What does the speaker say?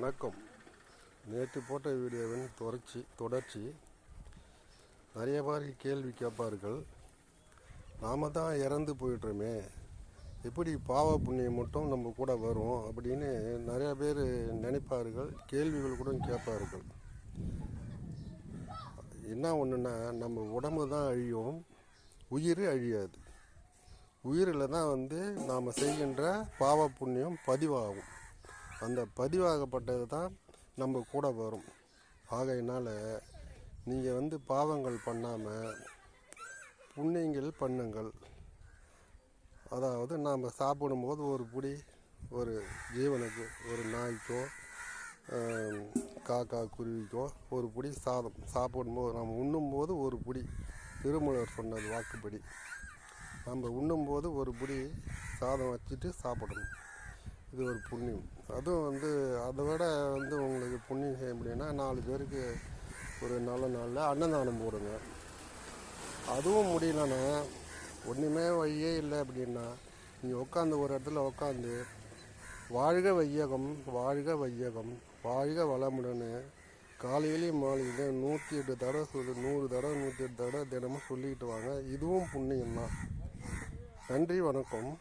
வணக்கம். நேற்று போட்ட வீடியோவின் தொடர்ச்சி. நிறைய பேர் கேள்வி கேட்பார்கள், நாம் தான் இறந்து போயிட்டுருமே, எப்படி பாவ புண்ணியம் மட்டும் நம்ம கூட வரும் அப்படின்னு நிறைய பேர் நினைப்பார்கள், கேள்விகள் கூட கேட்பார்கள். என்ன ஒன்றுன்னா, நம்ம உடம்பு தான் அழியும், உயிர் அழியாது. உயிரில் தான் நாம் செய்கின்ற பாவ புண்ணியம் பதிவாகும். அந்த பதிவாகப்பட்டது தான் நம்ம கூட வரும். ஆகையினால் நீங்கள் பாவங்கள் பண்ணாமல் புண்ணியங்கள் பண்ணுங்கள். அதாவது நாம் சாப்பிடும்போது ஒரு பிடி ஒரு ஜீவனுக்கு, ஒரு நாய்க்கோ காக்கா குருவிக்கோ ஒரு பிடி சாதம் சாப்பிடும்போது, நம்ம உண்ணும்போது ஒரு பிடி, திருமூலர் சொன்னது வாக்குப்படி நம்ம உண்ணும்போது ஒரு பிடி சாதம் வச்சுட்டு சாப்பிடணும். இது ஒரு புண்ணியம். அதுவும் அதை விட உங்களுக்கு புண்ணியம் செய்ய முடியும்னா 4 பேருக்கு ஒரு நல்ல நாளில் அன்னதானம் போடுங்க. அதுவும் முடியலன்னா, ஒன்றுமே வழியே இல்லை அப்படின்னா, நீங்கள் உட்காந்து ஒரு இடத்துல உட்காந்து வாழ்க வையகம், வாழ்க வையகம், வாழ்க வளமுடன்னு காலையிலேயும் மாலையிலையும் 108 தடவை 100 தடவை 108 தடவை தினமும் சொல்லிக்கிட்டு வாங்க. இதுவும் புண்ணியம்தான். நன்றி, வணக்கம்.